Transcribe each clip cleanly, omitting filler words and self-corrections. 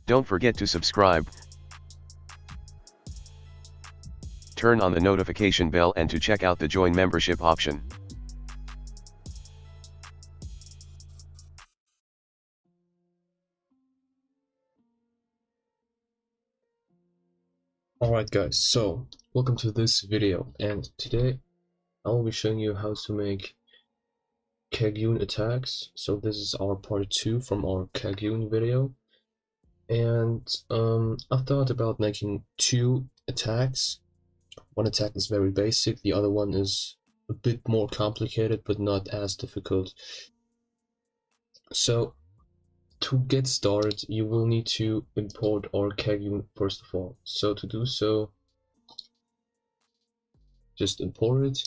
Don't forget to subscribe, turn on the notification bell and to check out the join membership option. Alright guys, so welcome to this video, and today I will be showing you how to make Kagune attacks. So this is our part 2 from our Kagune video, and I thought about making 2 attacks. One attack is very basic, the other one is a bit more complicated but not as difficult. So to get started, you will need to import our Kagune first of all. So to do so, just import it,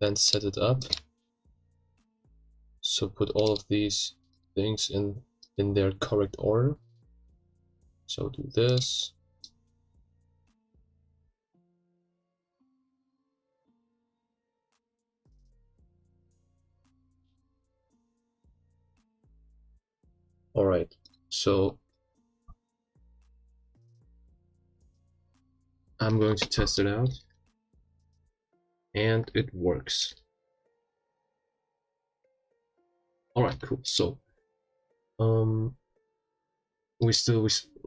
then set it up. So put all of these things in their correct order. So do this. Alright, so I'm going to test it out, and it works. Alright, cool. So we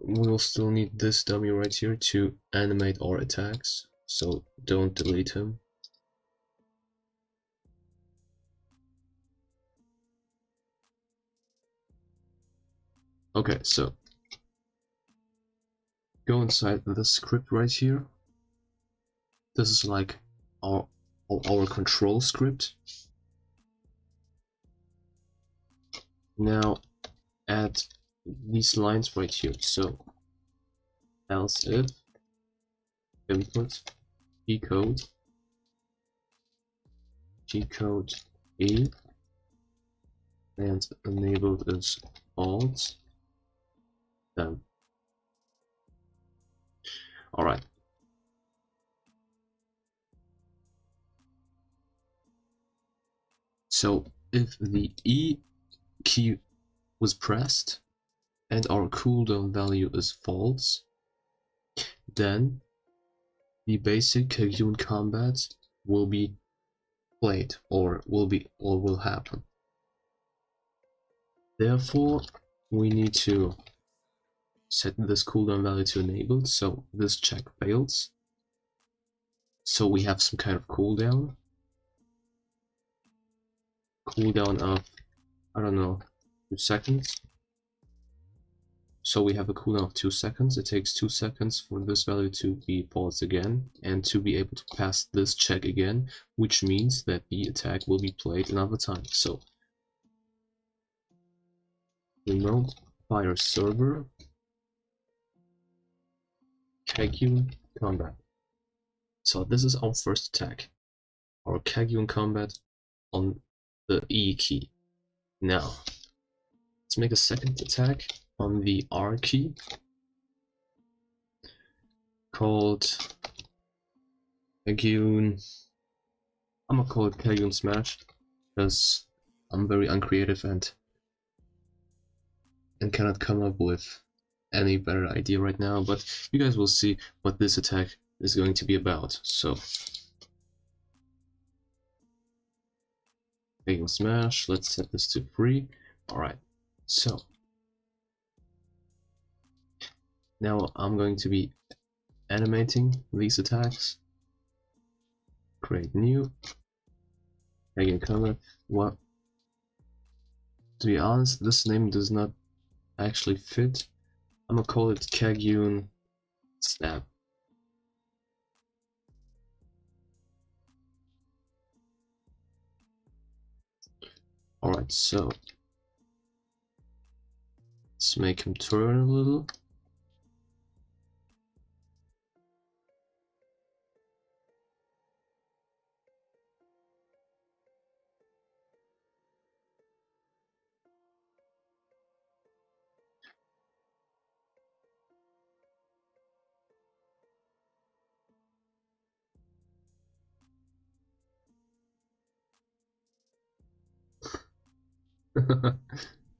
will still need this dummy right here to animate our attacks, so don't delete him. Okay, so go inside the script right here. This is like our control script. Now add these lines right here. So else if input G-code E, and enabled is alt. Done. Alright. So if the E key was pressed and our cooldown value is false, then the basic Kagune combat will be played or will happen. Therefore, we need to set this cooldown value to enabled, so this check fails. So we have some kind of cooldown of, I don't know, 2 seconds. So we have a cooldown of 2 seconds. It takes 2 seconds for this value to be false again and to be able to pass this check again, which means that the attack will be played another time. So remote fire server Kagune combat. So this is our first attack, our Kagune combat on the E key. Now let's make a second attack on the R key called Kagune. I'm gonna call it Kagune Smash because I'm very uncreative and cannot come up with any better idea right now, but you guys will see what this attack is going to be about. So Kagune Smash, let's set this to free. Alright, so now I'm going to be animating these attacks. Create new Kagune combat. What? To be honest, this name does not actually fit. I'm gonna call it Kagune Snap. Alright, so let's make him turn a little.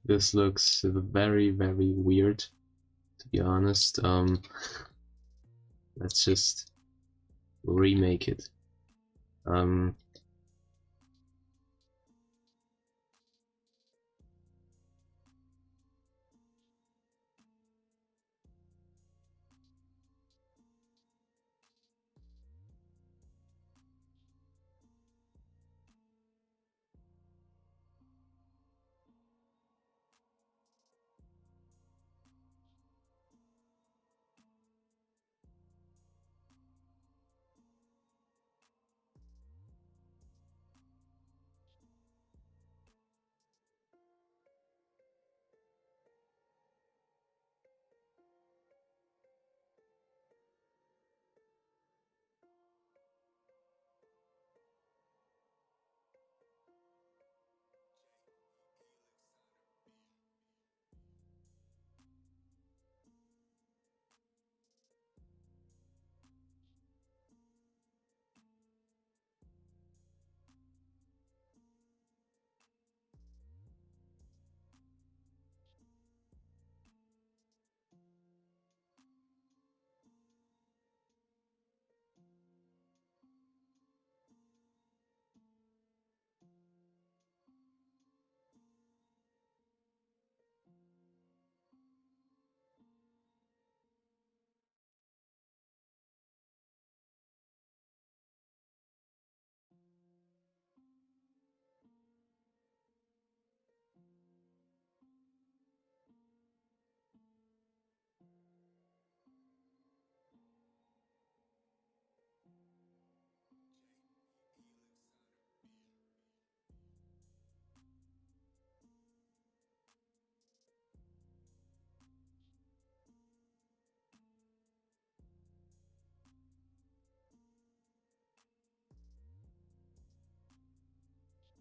This looks very, very weird, to be honest. Let's just remake it.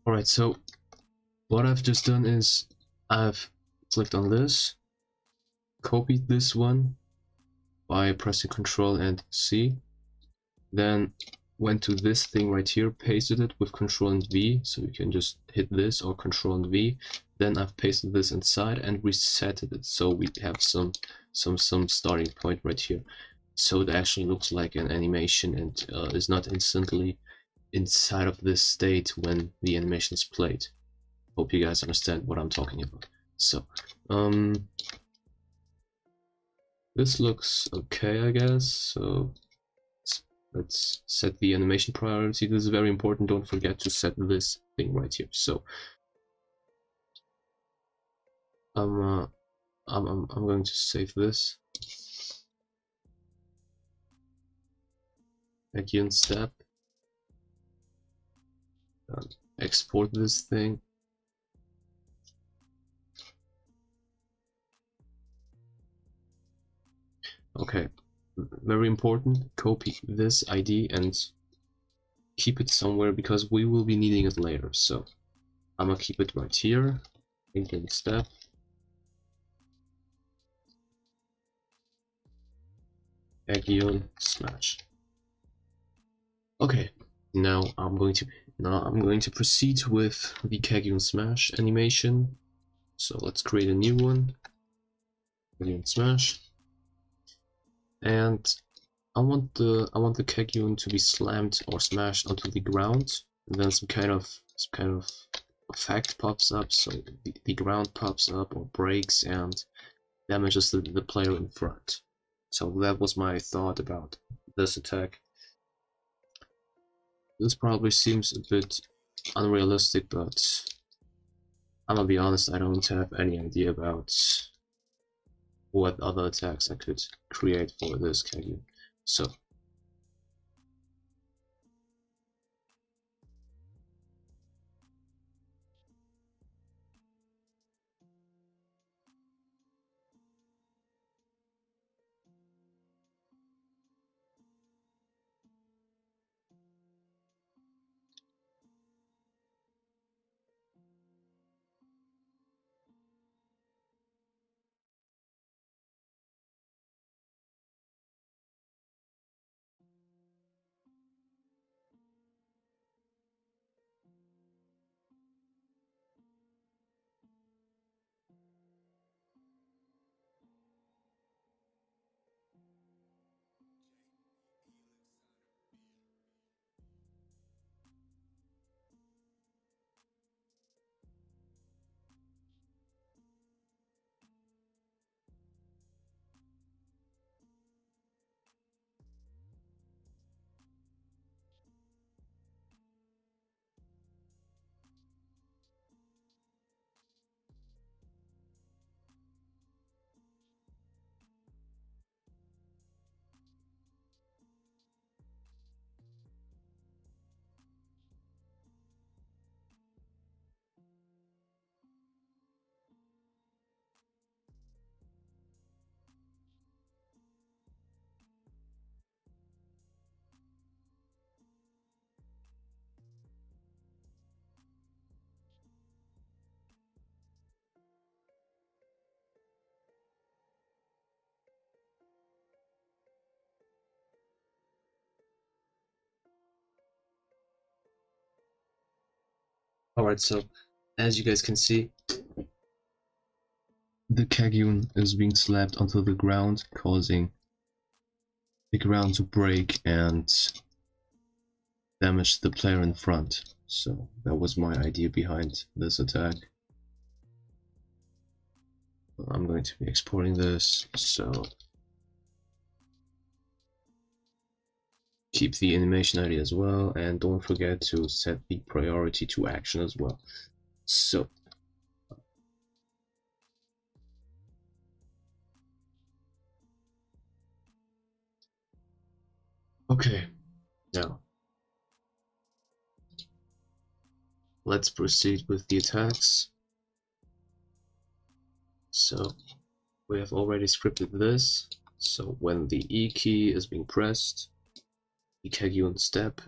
Alright, so what I've just done is I've clicked on this, copied this one by pressing Ctrl and C, then went to this thing right here, pasted it with Ctrl and V, so you can just hit this or Ctrl and V. Then I've pasted this inside and resetted it, so we have some starting point right here. So it actually looks like an animation and is not instantly inside of this state when the animation is played. Hope you guys understand what I'm talking about. So, this looks okay, I guess. So let's set the animation priority. This is very important. Don't forget to set this thing right here. So, I'm going to save this. Again, step. Export this thing. Okay, very important, copy this ID and keep it somewhere because we will be needing it later. So I'm gonna keep it right here, again step. Agion smash. Okay, now I'm going to proceed with the Kagune smash animation. So let's create a new one. Kagune smash. And I want the Kagune to be slammed or smashed onto the ground, and then some kind of effect pops up, so the ground pops up or breaks and damages the player in front. So that was my thought about this attack. This probably seems a bit unrealistic, but I'm gonna be honest, I don't have any idea about what other attacks I could create for this Kagune. So Alright, so as you guys can see, the Kagune is being slapped onto the ground, causing the ground to break and damage the player in front. So that was my idea behind this attack. I'm going to be exporting this, so keep the animation ID as well, and don't forget to set the priority to action as well. So okay, now let's proceed with the attacks. So we have already scripted this, so when the E key is being pressed, the Kagune step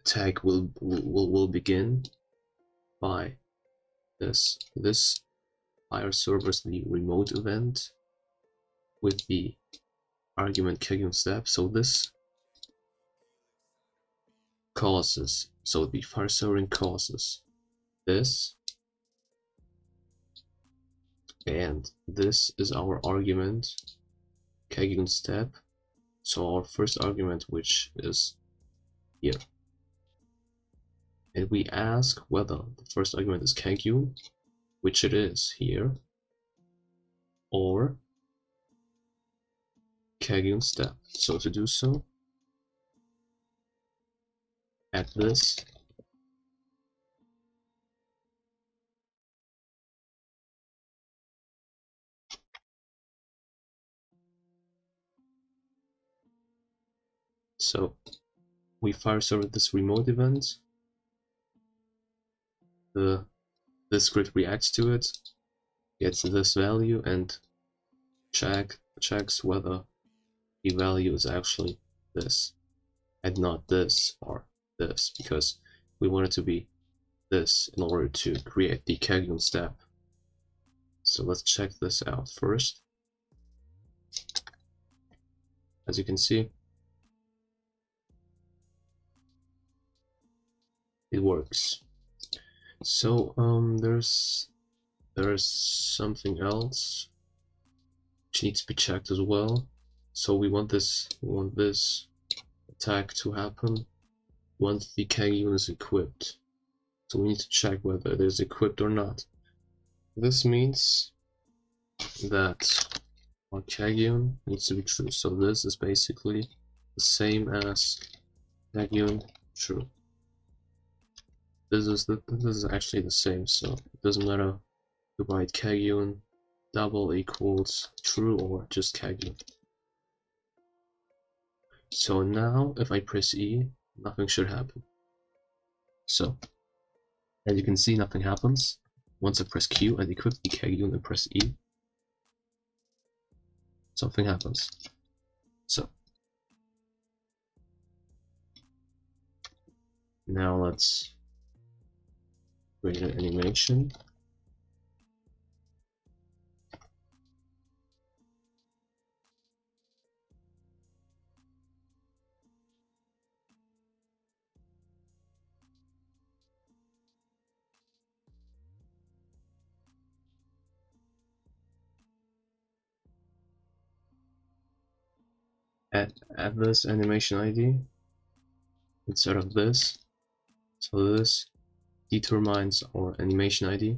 attack will begin by this fire servers the remote event with the argument Kagune step. So this causes, so the fire serving causes this, and this is our argument Kagune step. So our first argument, which is here, and we ask whether the first argument is Kagune, which it is here, or Kagune step. So to do so, add this, so we fire serve this remote event, this script reacts to it, gets this value, and checks whether the value is actually this and not this or this, because we want it to be this in order to create the Kagune step. So let's check this out first. As you can see, it works. So there's something else which needs to be checked as well. So we want this attack to happen once the Kagune is equipped. So we need to check whether it is equipped or not. This means that our Kagune needs to be true. So this is basically the same as Kagune true. This is actually the same, so it doesn't matter to write Kagune double equals true or just Kagune. So now if I press E, nothing should happen. So as you can see, nothing happens. Once I press Q and equip the Kagune and press E, something happens. So now let's create an animation. Add this animation ID instead of this. So this determines our animation ID.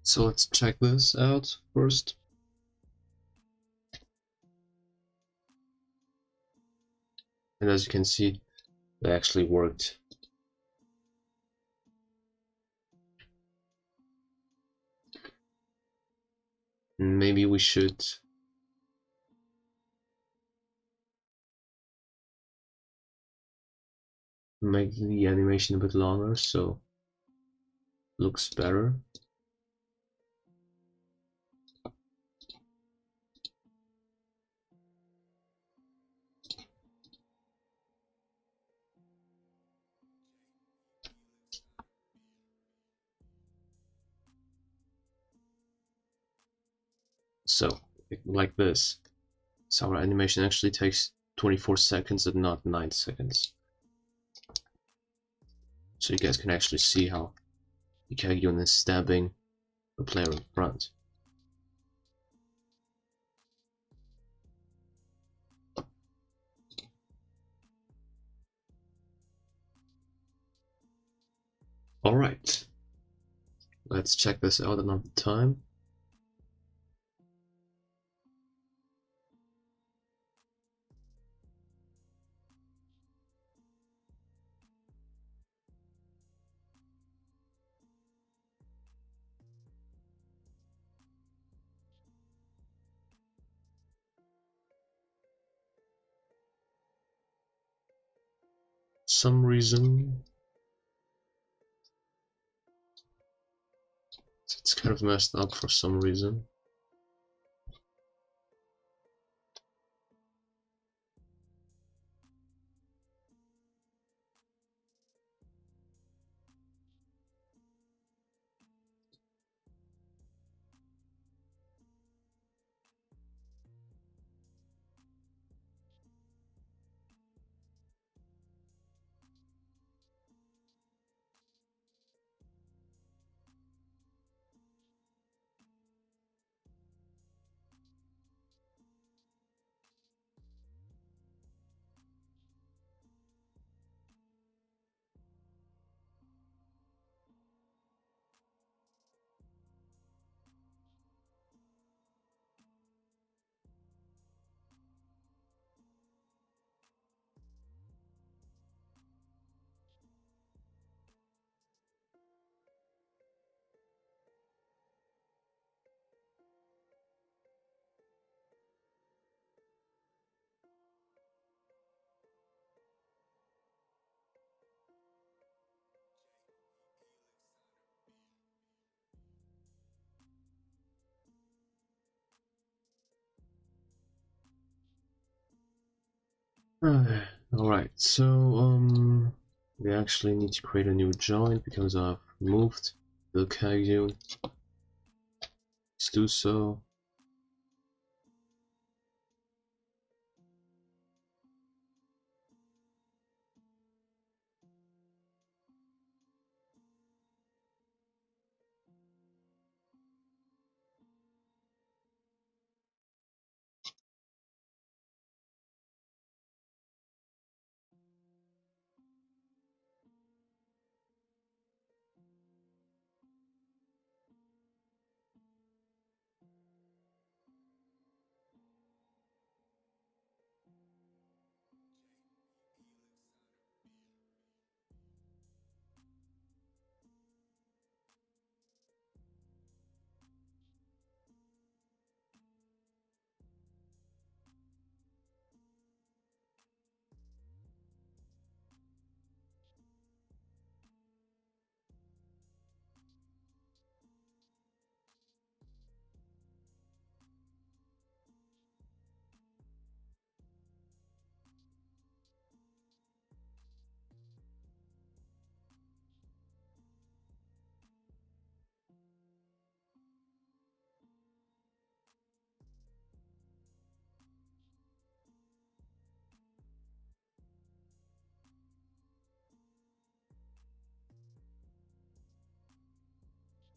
So let's check this out first. And as you can see, it actually worked. Maybe we should make the animation a bit longer so it looks better. So, like this. So our animation actually takes 24 seconds and not 9 seconds. So you guys can actually see how the Kagune is stabbing the player in front. Alright, let's check this out another time. Some reason it's kind of messed up for some reason. Alright, so we actually need to create a new joint because I've moved the Kagune. Let's do so.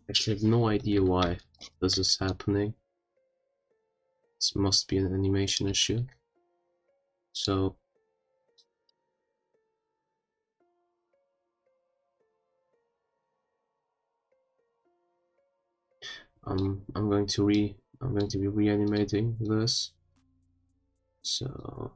Actually, I have no idea why this is happening. This must be an animation issue. So I'm going to be reanimating this. So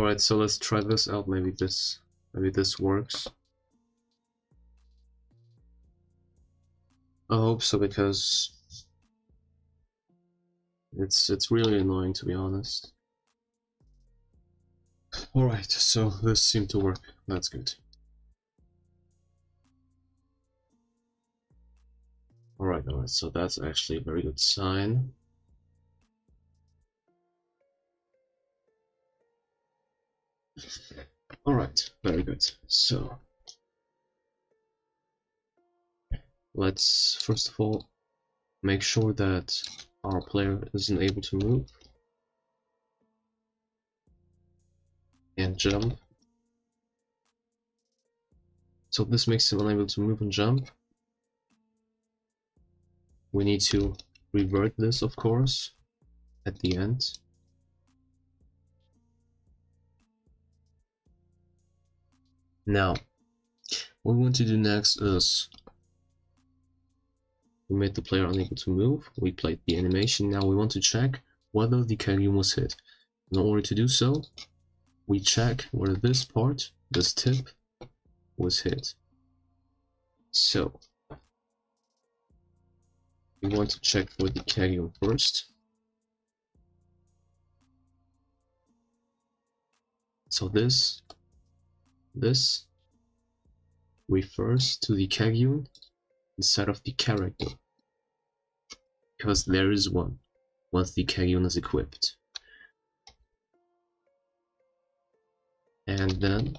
Alright, so let's try this out. Maybe this works. I hope so, because it's really annoying, to be honest. Alright, so this seemed to work. That's good. Alright, so that's actually a very good sign. Alright, very good. So let's first of all make sure that our player isn't able to move and jump. So this makes him unable to move and jump. We need to revert this, of course, at the end. Now, what we want to do next is we made the player unable to move. We played the animation. Now we want to check whether the Kagune was hit. In order to do so, we check whether this part, this tip, was hit. So we want to check for the Kagune first. So this refers to the Kagune instead of the character, because there is one once the Kagune is equipped. And then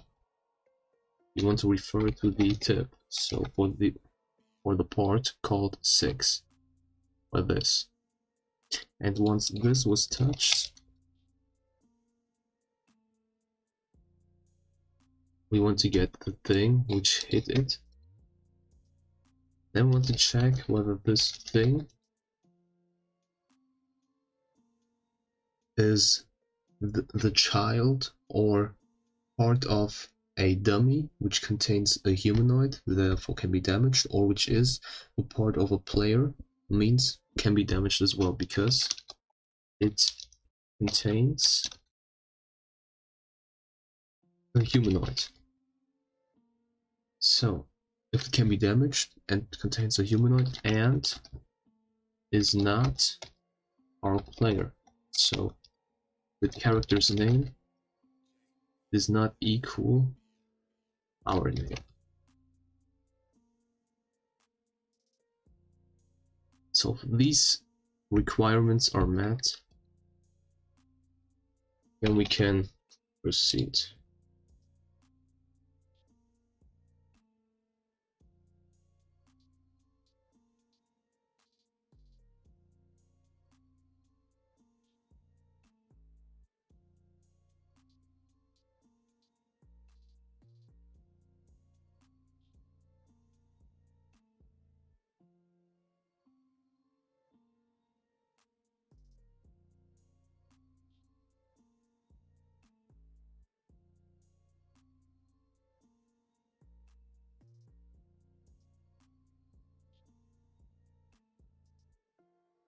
you want to refer to the tip, so for the part called 6, or this. And once this was touched, we want to get the thing which hit it. Then we want to check whether this thing is the child or part of a dummy which contains a humanoid, therefore can be damaged, or which is a part of a player, means can be damaged as well, because it contains a humanoid. So if it can be damaged and contains a humanoid and is not our player, so the character's name does not equal our name. So if these requirements are met, then we can proceed.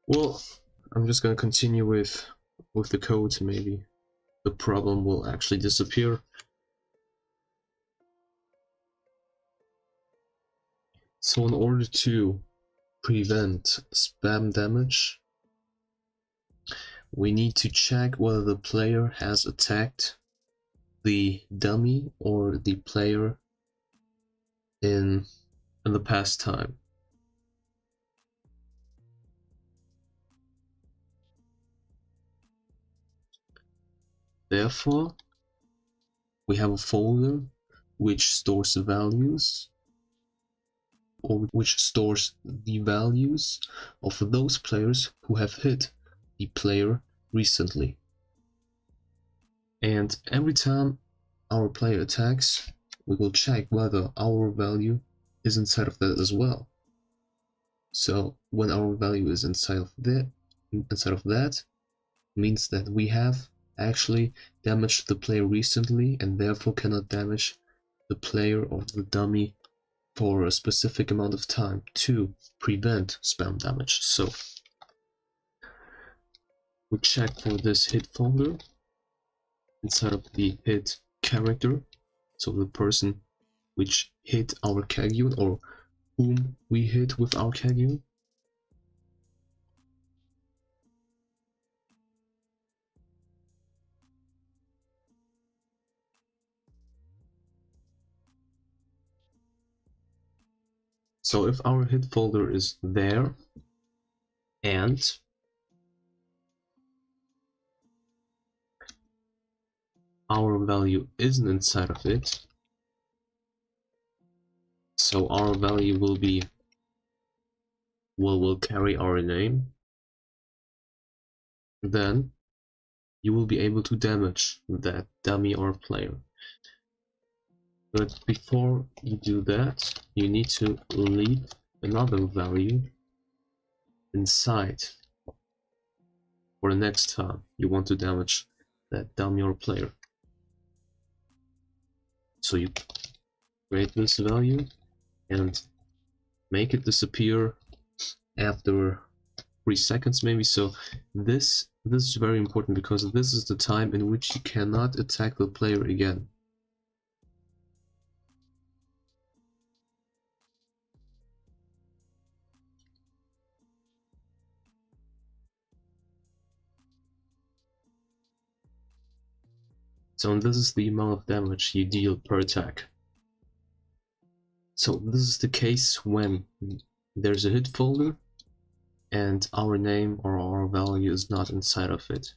Well, I'm just gonna continue with the code. Maybe the problem will actually disappear. So in order to prevent spam damage, we need to check whether the player has attacked the dummy or the player in the past time. Therefore, we have a folder which stores the values, or which stores the values of those players who have hit the player recently. And every time our player attacks, we will check whether our value is inside of that as well. So when our value is inside of that, means that we have actually damaged the player recently and therefore cannot damage the player or the dummy for a specific amount of time to prevent spam damage. So we check for this hit folder, inside of the hit character, so the person which hit our Kagune or whom we hit with our Kagune. So if our hit folder is there and our value isn't inside of it, so our value will be will carry our name, then you will be able to damage that dummy or player. But before you do that, you need to leave another value inside for the next time you want to damage that dummy or player. So you create this value and make it disappear after 3 seconds maybe. So this is very important because this is the time in which you cannot attack the player again. So this is the amount of damage you deal per attack. So this is the case when there's a hit folder and our name or our value is not inside of it.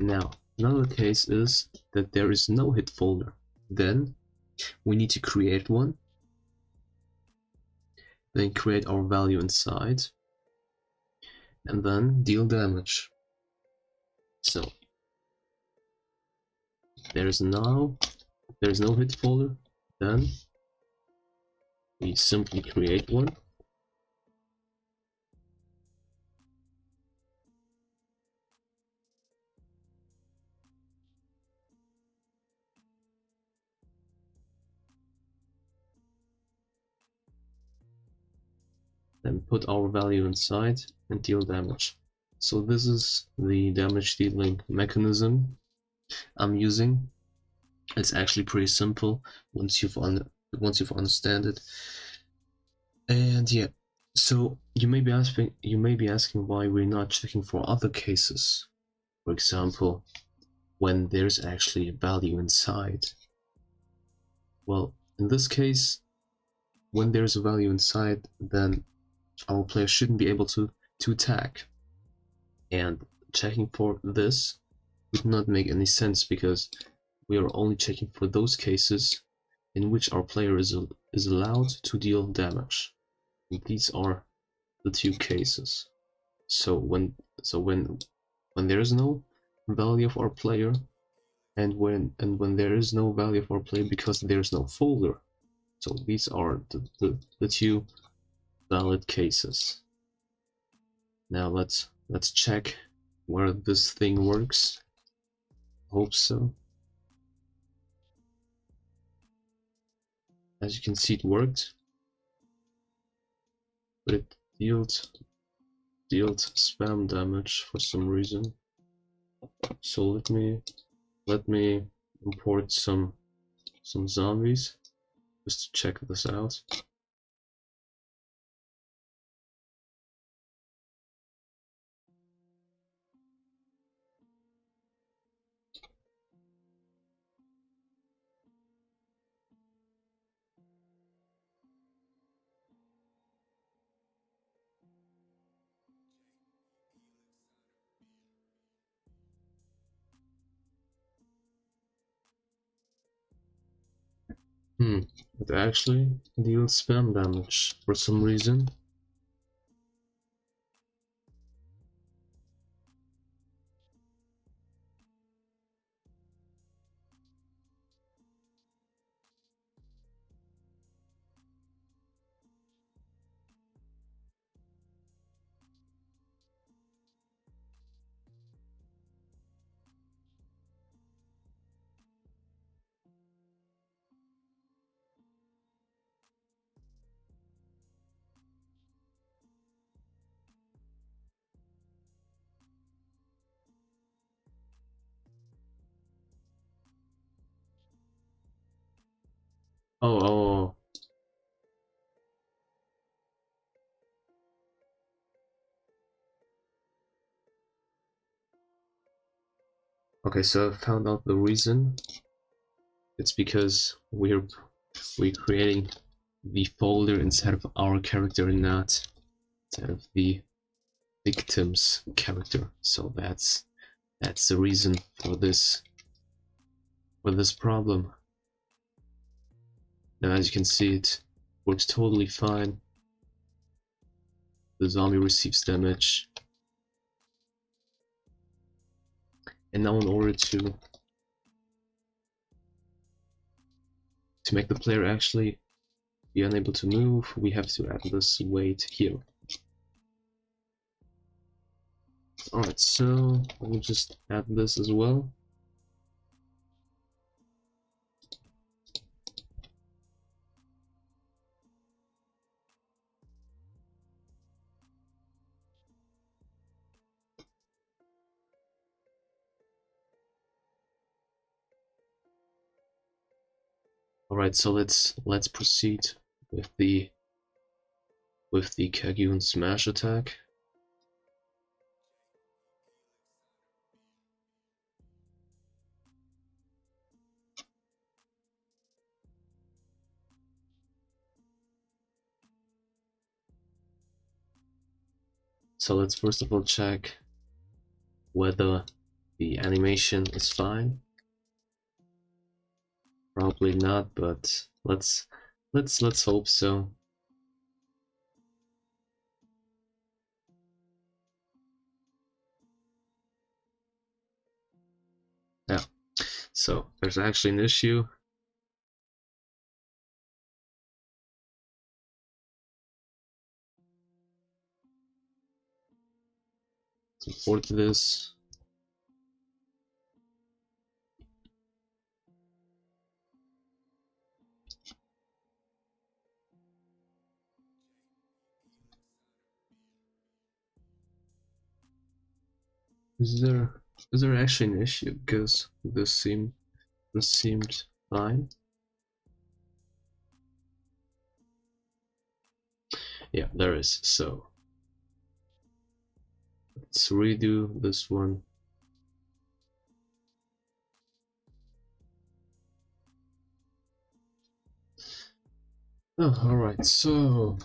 Now, another case is that there is no hit folder. Then we need to create one, then create our value inside, and then deal damage. So there's no hit folder, then we simply create one. Then put our value inside and deal damage. So this is the damage dealing mechanism I'm using. It's actually pretty simple once you've understand it. And yeah, so you may be asking why we're not checking for other cases. For example, when there's actually a value inside. Well, in this case, when there's a value inside, then our player shouldn't be able to attack. And checking for this would not make any sense because we are only checking for those cases in which our player is allowed to deal damage. And these are the two cases. So when there is no value of our player, and when there is no value of our player because there's no folder. So these are the two valid cases. Now let's check where this thing works. Hope so. As you can see, it worked, but it dealt spam damage for some reason. So let me import some zombies just to check this out. It actually deals spam damage for some reason. Oh. Okay, so I found out the reason. It's because we're creating the folder instead of our character, and not instead of the victim's character. So that's the reason for this problem. Now, as you can see, it works totally fine. The zombie receives damage, and now in order to make the player actually be unable to move, we have to add this weight here. Alright, so let me just add this as well. Alright, so let's proceed with the Kagune smash attack. So let's first of all check whether the animation is fine. Probably not, but let's hope so. Yeah. So there's actually an issue. Let's report this. Is there actually an issue? Because this seemed fine. Yeah, there is. So let's redo this one. Oh, alright, so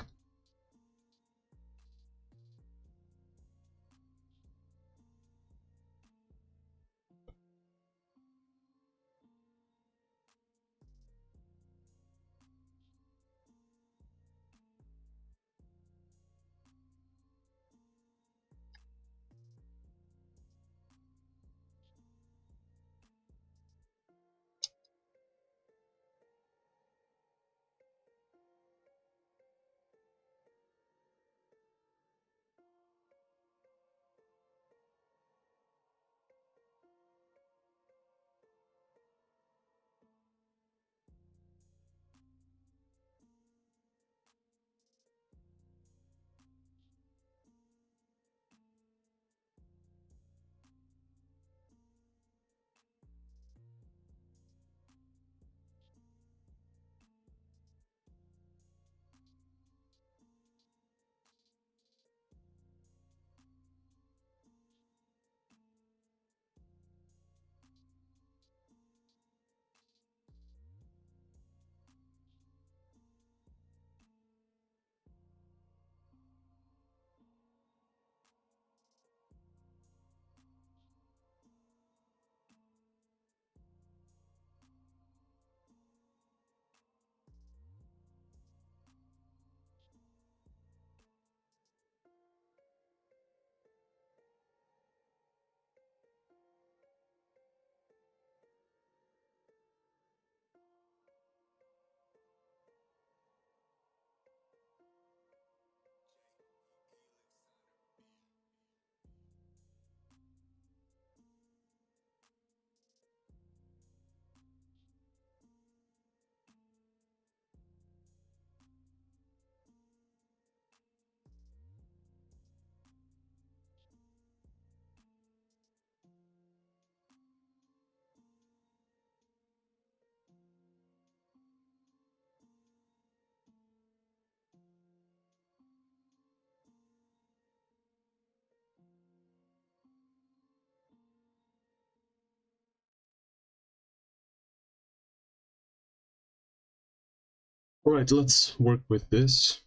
Alright, let's work with this.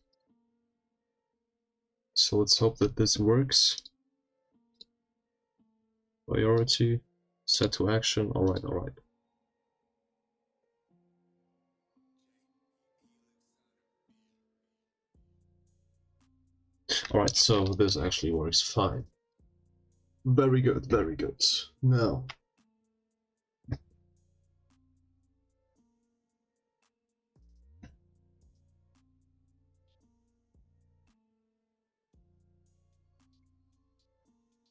So let's hope that this works. Priority, set to action, alright. Alright, so this actually works fine. Very good, very good. Now,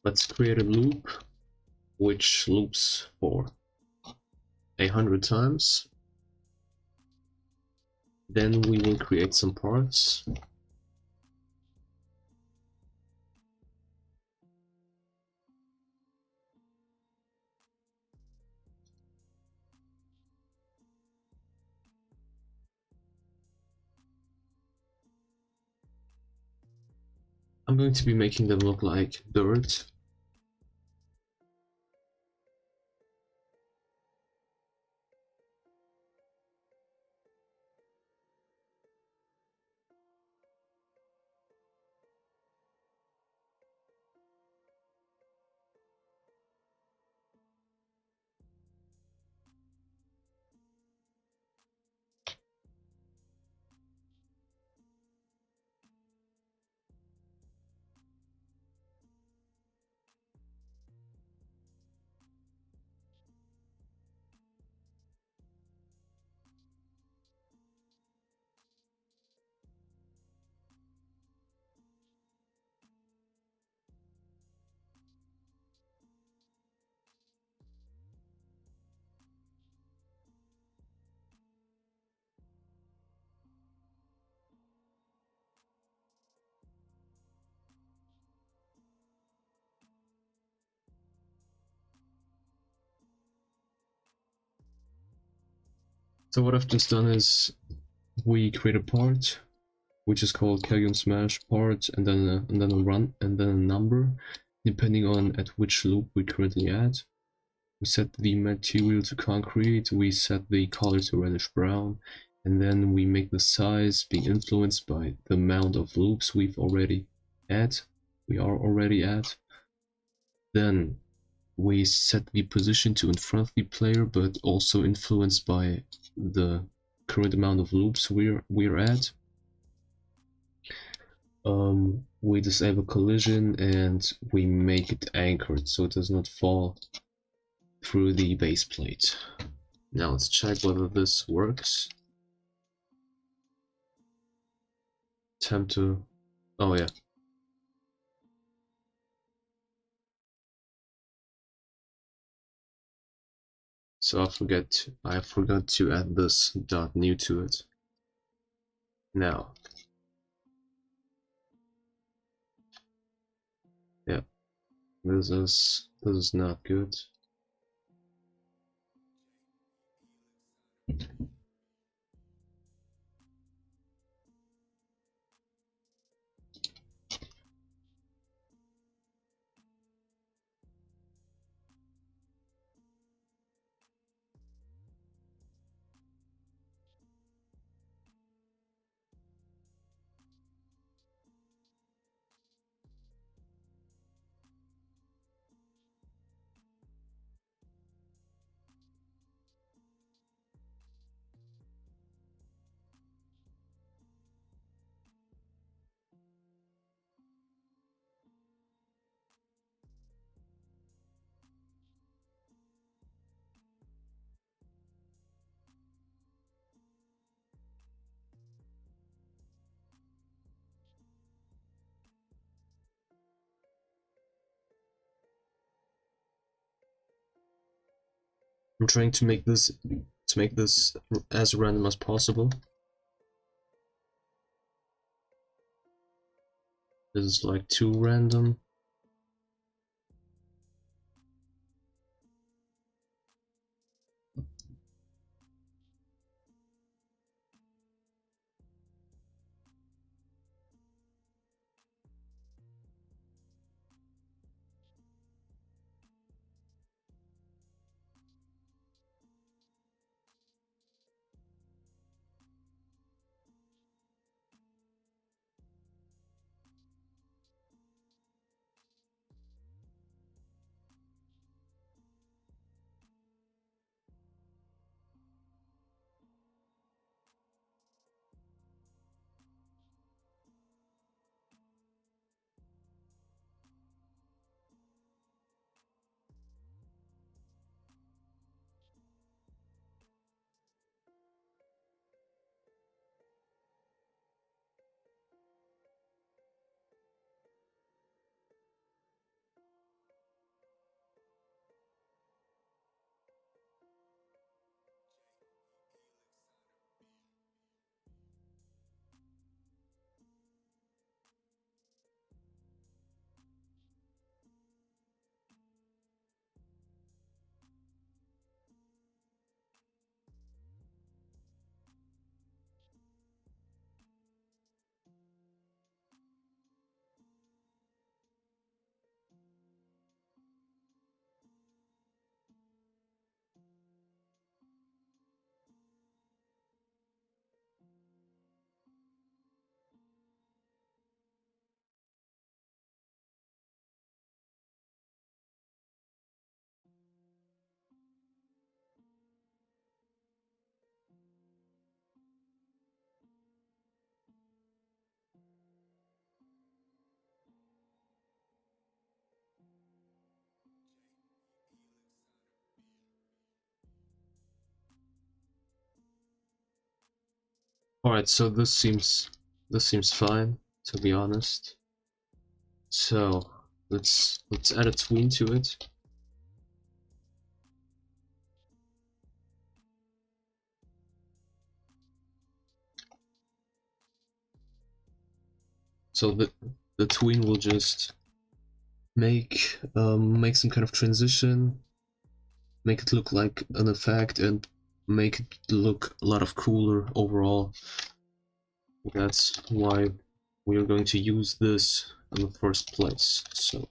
let's create a loop which loops for 100 times. Then we will create some parts. I'm going to be making them look like dirt. So what I've just done is we create a part which is called Kagune smash part, and then a run, and then a number, depending on at which loop we currently at. We set the material to concrete, we set the color to reddish brown, and then we make the size being influenced by the amount of loops we are already at. Then we set the position to in front of the player, but also influenced by the current amount of loops we're at. We disable collision and we make it anchored so it does not fall through the base plate. Now let's check whether this works. Attempt to... oh yeah. So I forgot to add this dot new to it. Now. Yeah. This is not good. I'm trying to make this as random as possible. This is like too random. Alright, so this seems fine, to be honest. So let's add a tween to it. So the tween will just make some kind of transition, make it look like an effect, and make it look a lot of cooler overall. That's why we are going to use this in the first place. So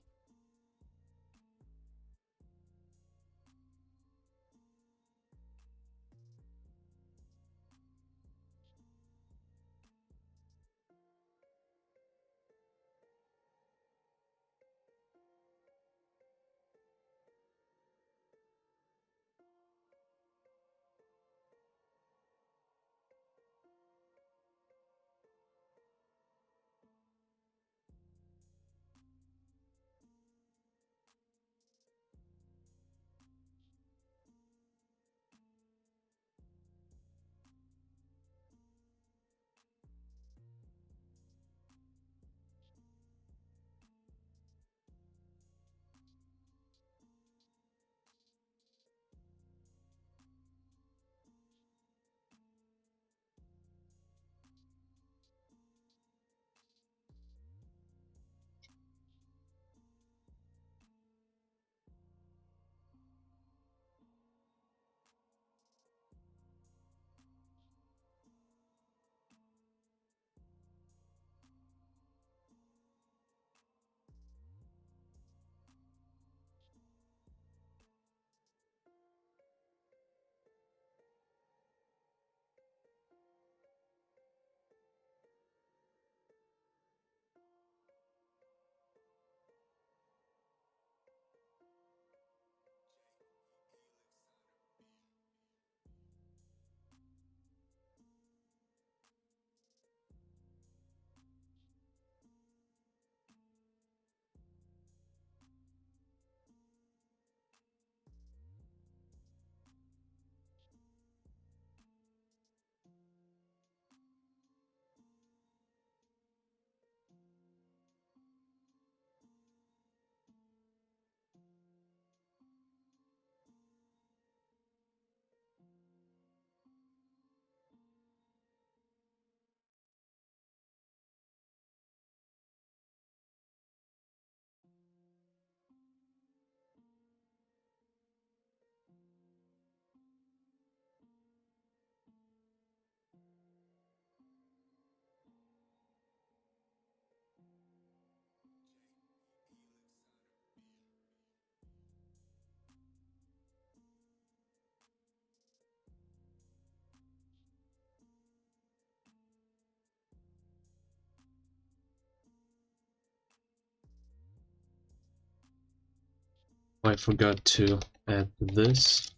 I forgot to add this.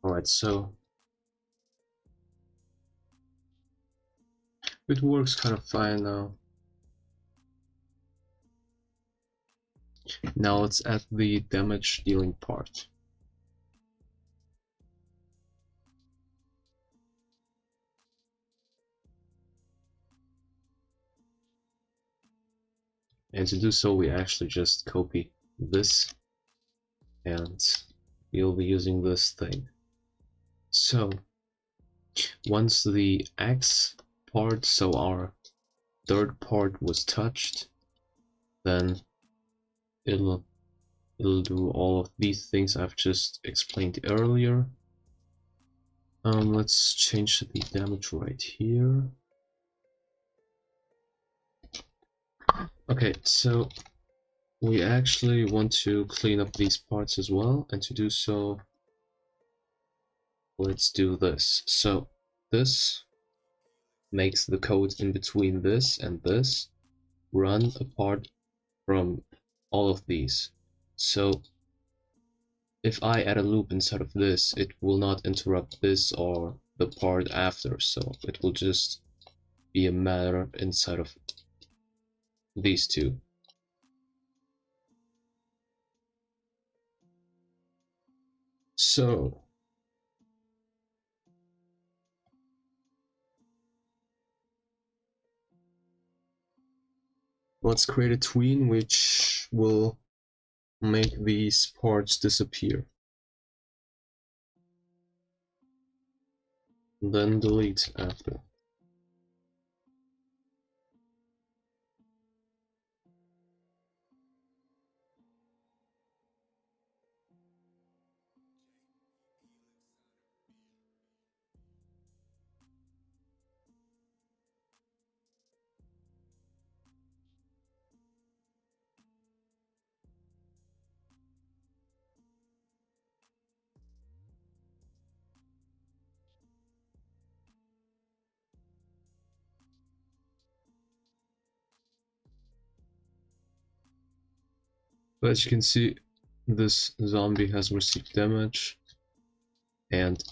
Alright, so it works kind of fine now. Now let's add the damage dealing part. And to do so, we actually just copy this, and we'll be using this thing. So once the X part, so our third part was touched, then it'll it'll do all of these things I've just explained earlier. Let's change the damage right here. Okay, so we actually want to clean up these parts as well, and to do so, let's do this. So this makes the code in between this and this run apart from all of these. So if I add a loop inside of this, it will not interrupt this or the part after, so it will just be a matter inside of these two. So let's create a tween which will make these parts disappear. Then delete after. But as you can see, this zombie has received damage and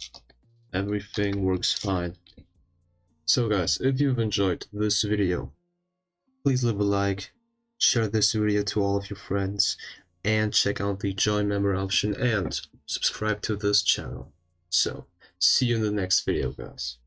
everything works fine. So guys, if you've enjoyed this video, please leave a like, share this video to all of your friends, and check out the join member option and subscribe to this channel. So, see you in the next video, guys.